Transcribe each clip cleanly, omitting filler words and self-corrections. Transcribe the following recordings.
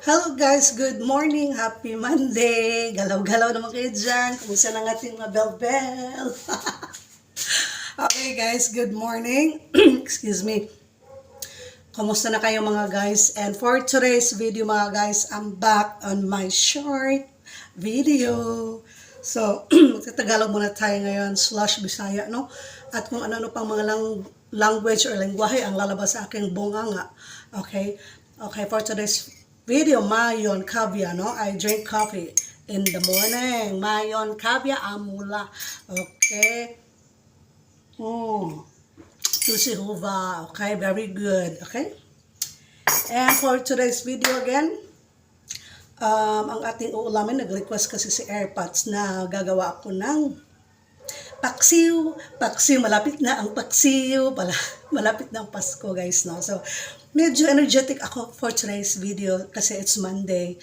Hello guys, good morning, happy Monday. Galaw-galaw naman kayo dyan. Kumusta ng ating mga bel-bel? Okay guys, good morning. Excuse me. Kumusta na kayo mga guys? And for today's video mga guys, I'm back on my short video. So, magtatagalog muna tayo ngayon, /Bisaya, no? At kung ano-ano pang mga language or lengguwahe ang lalabas sa aking bunganga. Okay? Okay, for today's video, mayon caviar, no? I drink coffee in the morning. Mayon caviar amula. Okay? Tusi huva. Okay, very good. Okay? And for today's video again, ang ating uulamin, nag-request kasi si AirPods na gagawa ako ng paksiw. Paksiw, malapit na ang paksiw. Malapit na ang Pasko, guys, no? So, medyo energetic ako for today's video kasi it's Monday.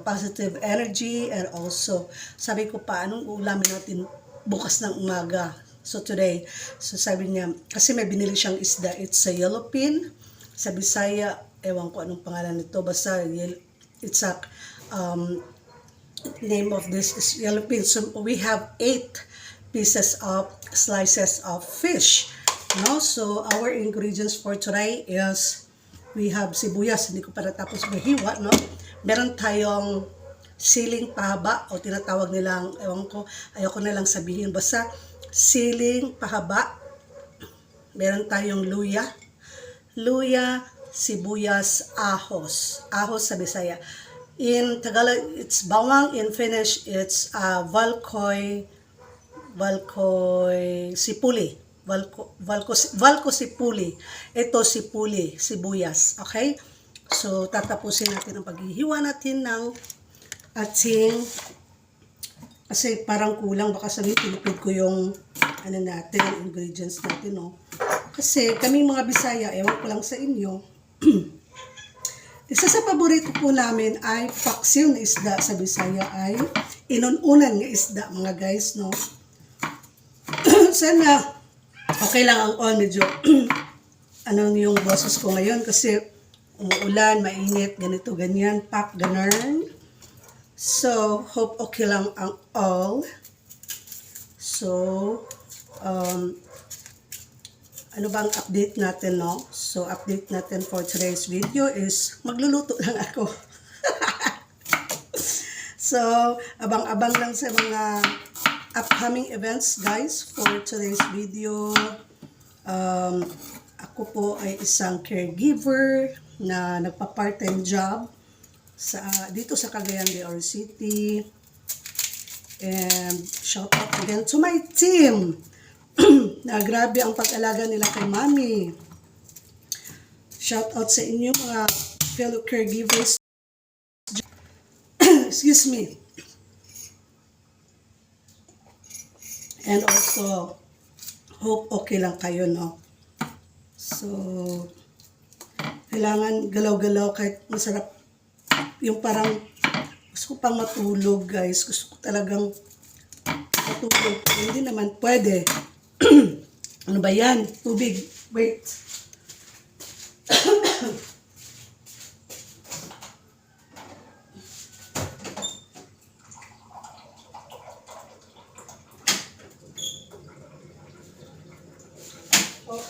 Positive energy, and also, sabi ko pa, anong uulamin natin bukas ng umaga? So, today, so sabi niya, kasi may binili siyang isda, it's a yellowfin. Sa Bisaya, ewan ko anong pangalan nito, basta it's a, name of this is yellowfin. So, we have 8 pieces of slices of fish, no? So our ingredients for today is we have sibuyas, hindi ko pa natapos mahiwa, no? Meron tayong siling pahaba o tinatawag nilang, ewan ko, ayoko na lang sabihin, basta siling pahaba. Meron tayong luya, sibuyas, ahos sa Bisaya. In Tagalog it's bawang, in Finnish it's valkoy sipuli. Valko sipuli. Ito sipuli, sibuyas. Okay? So, tatapusin natin ang paghihiwa natin ng ating, kasi parang kulang, baka sabihin, tinipid ko yung ingredients natin, no? Kasi kaming mga Bisaya, ewan ko lang sa inyo, isa sa paborito po namin ay paksiw na isda. Sa Bisaya ay inununan nga isda, mga guys, no? Sana okay lang ang all, medyo yung boses ko ngayon kasi umuulan, mainit, ganito, ganyan, pak, ganun. So, hope okay lang ang all. So, ano bang update natin, no? So, update natin for today's video is magluluto lang ako. So, abang-abang lang sa mga upcoming events, guys, for today's video. Ako po ay isang caregiver na nagpa-part-time job dito sa Cagayan de Oro City. And shout out again to my team na grabe ang pag-alaga nila kay Mami. Shout out sa inyo mga fellow caregivers. Excuse me. And also, hope okay lang kayo, no? So, kailangan galaw-galaw kahit masarap. Yung parang, gusto ko pang matulog, guys. Gusto ko talagang matulog. Hindi naman pwede. Ano ba yan? Tubig. Wait.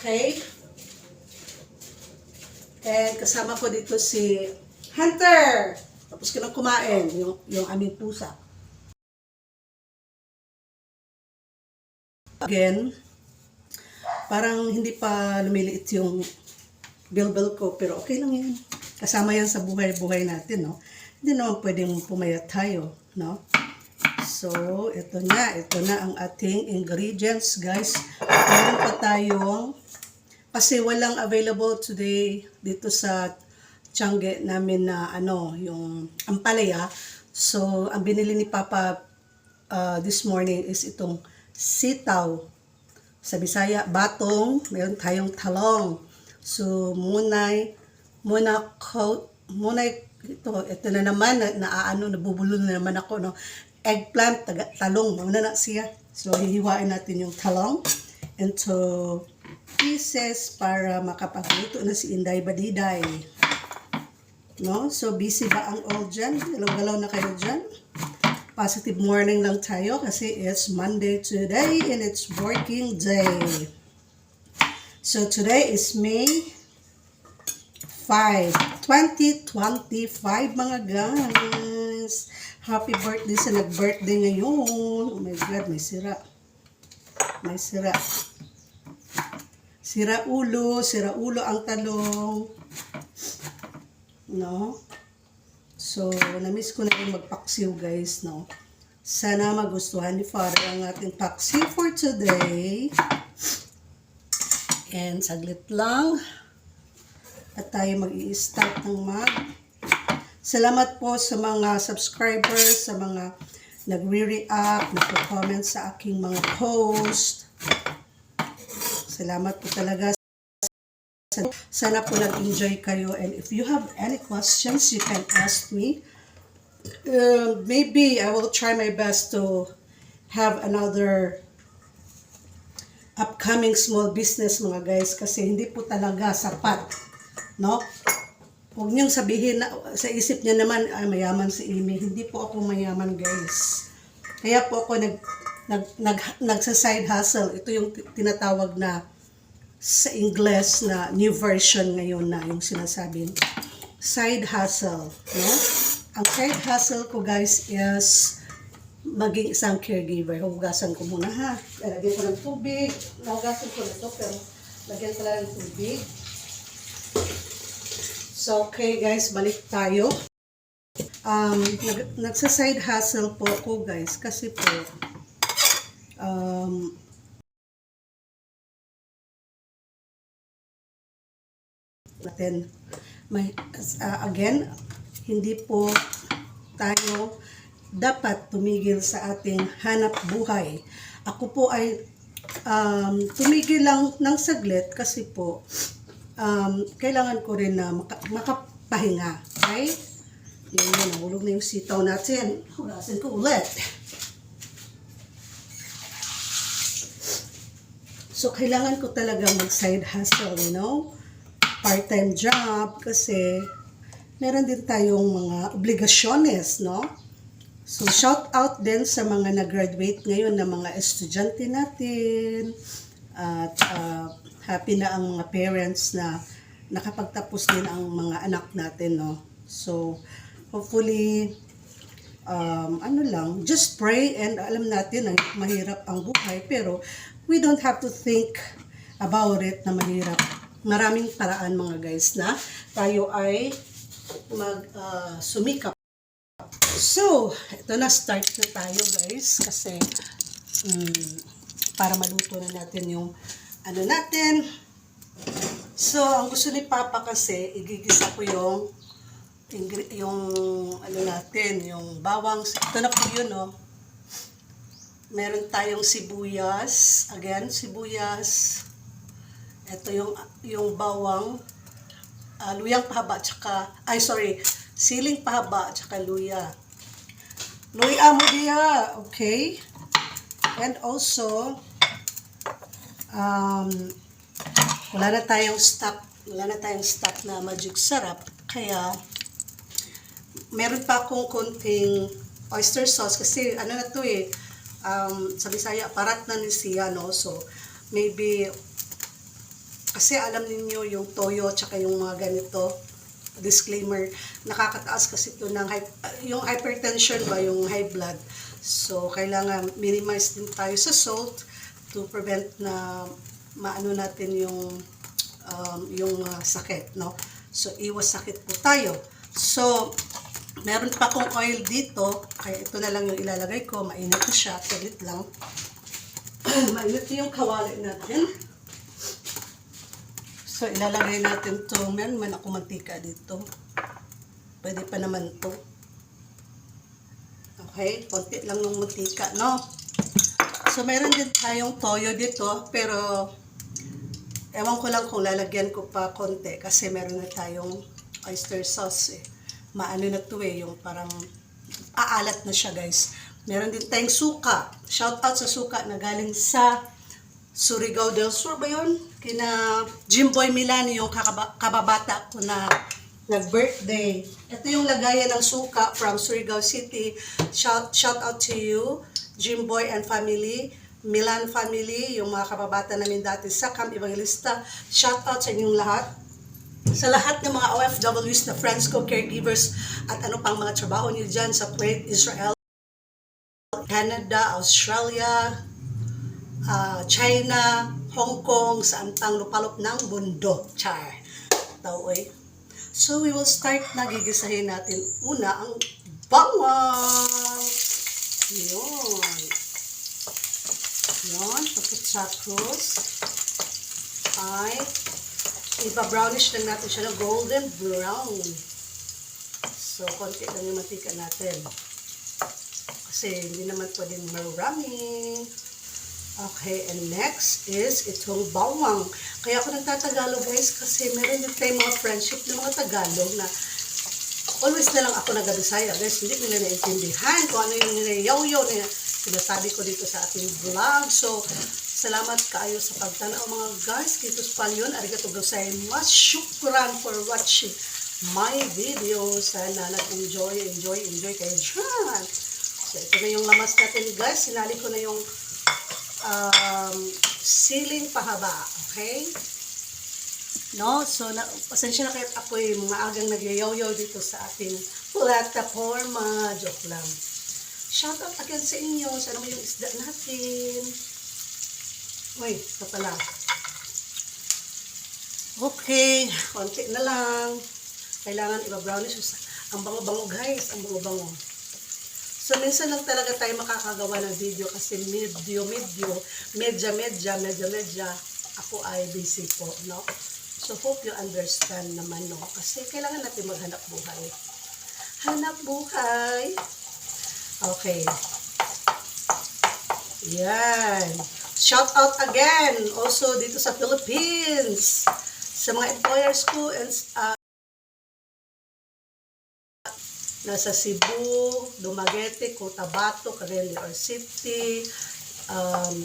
Okay. And kasama ko dito si Hunter. Tapos ka nang kumain, yung aming pusa. Again, parang hindi pa lumiliit yung bell ko, pero okay lang yan. Kasama yan sa buhay-buhay natin, no? Hindi naman pwedeng pumayat tayo, no? So, ito na ang ating ingredients, guys. Meron pa tayong, kasi walang available today dito sa Tiangge namin na yung ampalaya. So, ang binili ni Papa this morning is itong sitaw. Sa Bisaya, batong, meron tayong talong. So, ito na naman, nabubulo na naman ako, no? Eggplant, talong, mauna na siya. So, hihiwain natin yung talong into pieces para makapagluto na si Inday Badiday. No? So, busy ba ang all dyan? Galaw-galaw na kayo dyan? Positive morning lang tayo kasi it's Monday today and it's working day. So, today is May 5, 2025 mga guys. Happy birthday sa nag-birthday ngayon. Oh my God, may sira. May sira. Sira ulo ang talong. No? So, na-miss ko na rin magpaksiw guys, no? Sana magustuhan ni Father ang ating paksiw for today. And saglit lang. At tayo mag-i-start ng Salamat po sa mga subscribers, sa mga nagre-react, nagko-comment sa aking mga post. Salamat po talaga. Sana po nag-enjoy kayo, and if you have any questions, you can ask me. Maybe I will try my best to have another upcoming small business mga guys, kasi hindi po talaga sapat, no? Huwag niyong sabihin na sa isip niya naman, mayaman si Amy. Hindi po ako mayaman guys. Kaya po ako nagsa-side hustle. Ito yung tinatawag na sa English na new version ngayon na yung sinasabing side hustle, no? Ang side hustle ko guys is maging isang caregiver. Hugasan ko muna ha. Lagyan ko ng tubig. Hugasan ko na ito pero lagyan ko lang ng tubig. So okay guys, balik tayo. Nagsa-side hustle po ako guys kasi po natin again, hindi po tayo dapat tumigil sa ating hanap buhay. Ako po ay tumigil lang ng saglit kasi po kailangan ko rin na makapahinga. Okay? Yun, nahulog na yung sitaw natin. Hugasin ko ulit. So, kailangan ko talaga mag-side hustle, you know? Part-time job kasi meron din tayong mga obligasyones, no? So, shout out din sa mga nag-graduate ngayon na mga estudyante natin at happy na ang mga parents na nakapagtapos din ang mga anak natin, no? So, hopefully, just pray, and alam natin na mahirap ang buhay pero we don't have to think about it na mahirap. Maraming paraan mga guys na tayo ay sumikap. So, ito na, start na tayo guys kasi para maluto na natin yung natin. So, ang gusto ni Papa kasi, igigisa ko yung natin, yung bawang. Ito na po yun, no? Meron tayong sibuyas. Again, sibuyas. Ito yung bawang, luyang pahaba, siling pahaba, tsaka luya. Luya mo diya, okay? And also, wala na tayong stock na magic sarap, kaya meron pa akong konting oyster sauce kasi na to sa Bisaya, parat na ni siya, no? So, maybe kasi alam niyo yung toyo tsaka yung mga ganito, disclaimer, nakakataas kasi ito ng yung hypertension ba, yung high blood. So, kailangan minimize din tayo sa salt to prevent na maano natin yung sakit, no? So, iwas sakit po tayo. So, meron pa akong oil dito, kaya ito na lang yung ilalagay ko. Mainit na siya, saglit lang. Mainit yung kawali natin. So, ilalagay natin ito. Meron man ako mantika dito. Pwede pa naman ito. Okay, konti lang ng mantika, no? So, meron din tayong toyo dito, pero ewan ko lang kung lalagyan ko pa konti kasi meron na tayong oyster sauce Maano na ito yung parang aalat na siya guys. Meron din tayong suka. Shout out sa suka na galing sa Surigao del Sur ba yun? Kina Jimboy Milani, yung kababata ko na nag-birthday. Ito yung lagayan ng suka from Surigao City. Shout out to you, Jimboy and family, Milan family, yung mga kababata namin dati sa Camp Evangelista. Shout out sa inyong lahat. Sa lahat ng mga OFWs na friends ko, caregivers, at ano pang mga trabaho niyo dyan sa Kuwait, Israel, Canada, Australia, China, Hong Kong, sa antang lupalop ng mundo. Char. Taoy. So, we will start na gigisahin natin. Una, ang bawang. Yun. Yun. Pagkatapos, ay, ipa-brownish lang natin siya ng golden brown. So, konti lang yung mantika natin. Kasi, hindi naman pwedeng marami. Okay, and next is itong bawang. Kaya ako nagtatagalog guys kasi meron din tayong mga friendship ng mga Tagalog na always na lang ako nag-Bisaya guys. Hindi nila naintindihan kung ano yung nilayaw-yaw na sinasabi ko dito sa ating vlog. So, salamat kaayo sa pagtanaw mga guys. Kitos palyon. Arigato gozaimasu. Shukran for watching my video. Sana nag-enjoy kayo dyan. So, ito na yung lamas natin guys. Sinali ko na yung siling pahaba, okay? No, so pasensya na kayo ako'y mga agang nagyayaw-yaw dito sa ating plataforma. Joke lang. Shout out again sa inyo. Sana mo yung isda natin. Uy, ito pala. Okay, konti na lang. Kailangan iba-brownish. Ang bango-bango guys, ang bango-bango. So, minsan lang talaga tayo makakagawa ng video kasi medya, ako ay busy po, no? So, hope you understand naman, no? Kasi kailangan natin maghanap buhay. Hanap buhay. Okay. Yan. Shout out again also dito sa Philippines. Sa mga employers ko and nasa Cebu, Dumaguete, Cotabato, Cagayan City,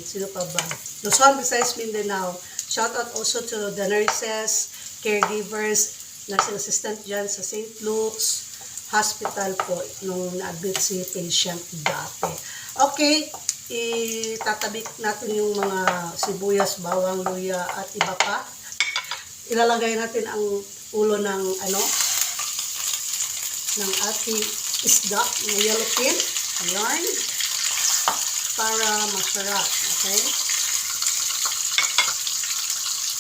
sino pa ba? Luzon, Visayas, Mindanao. Shout out also to the nurses, caregivers, nursing assistant dyan sa St. Luke's Hospital po nung na-admit si patient dati. Okay, itatabi natin yung mga sibuyas, bawang, luya at iba pa. Ilalagay natin ang ulo ng ng ating isda na yellowfin. Ayan. Para masarap. Okay?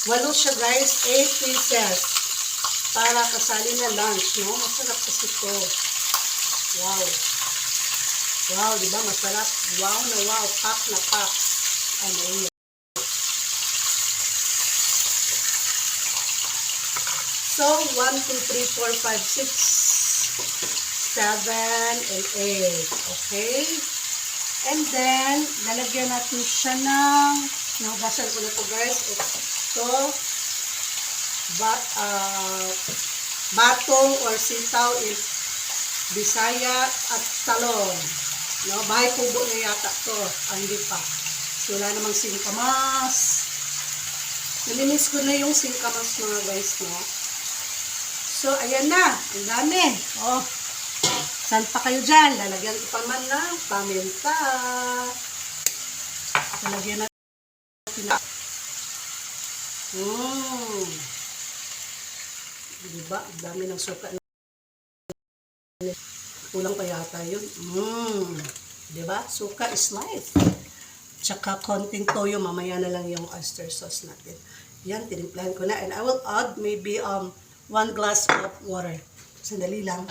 Walo siya guys. 8 pieces. Para kasali na lunch. No? Masarap kasi ito. Wow. Wow, diba? Masarap. Wow na wow. Pack na pack. Ano yun? So, 1, 2, 3, 4, 5, 6, 7, and 8. Okay? And then, lalagyan natin siya ng, nahugasan ko na ito guys. Ito, batong or sitaw is Bisaya at talong. No? Bahay kubo na yata ito. Hindi pa. So, wala namang singkamas. Nalinis ko na yung singkamas mga guys, no? So, ayan na. Ang dami. Oh. Saan pa kayo dyan? Lalagyan ko pa man ng paminta. Lalagyan natin na. Diba? Ang dami ng suka. Kulang pa yata yun. Diba? Suka is life. Tsaka konting toyo. Mamaya na lang yung oyster sauce natin. Yan, tinimplahan ko na. And I will add maybe 1 glass of water. Sandali lang.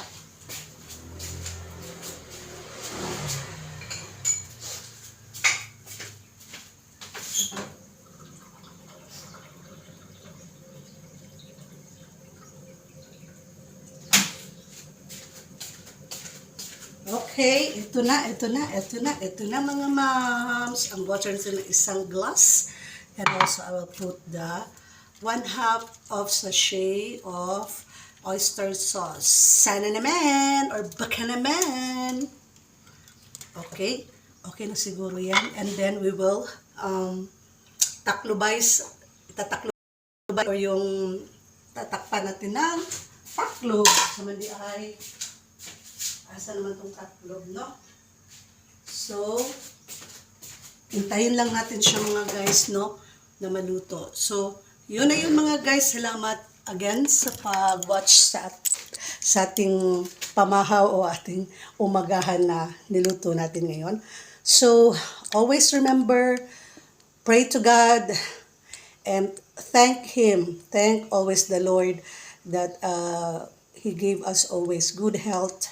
Okay, ito na mga moms. Ang water nito ng isang glass. And also I will put the 1/2 of sachet of oyster sauce. Sana naman or baka naman. Okay? Okay na siguro yan. And then we will itatakloban or yung tatakpan natin ng taklog. Sa mandi ay, asa naman tong taklog, no? So, hintayin lang natin siya mga guys, no? Na maluto. So, yun na yun mga guys. Salamat again sa pag-watch sa ating pamahaw o ating umagahan na niluto natin ngayon. So, always remember, pray to God and thank Him. Thank always the Lord that He gave us always good health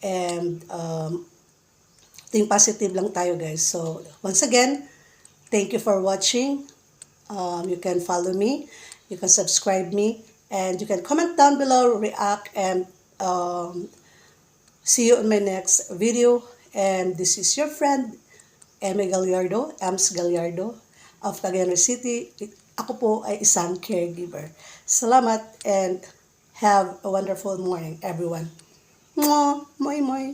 and think positive lang tayo guys. So, once again, thank you for watching. You can follow me, you can subscribe me, and you can comment down below, react, and see you in my next video. And this is your friend, Amy Gallardo, Ams Gallardo of Cagayan City. Ako po ay isang caregiver. Salamat and have a wonderful morning, everyone. Mwah! Moy moy!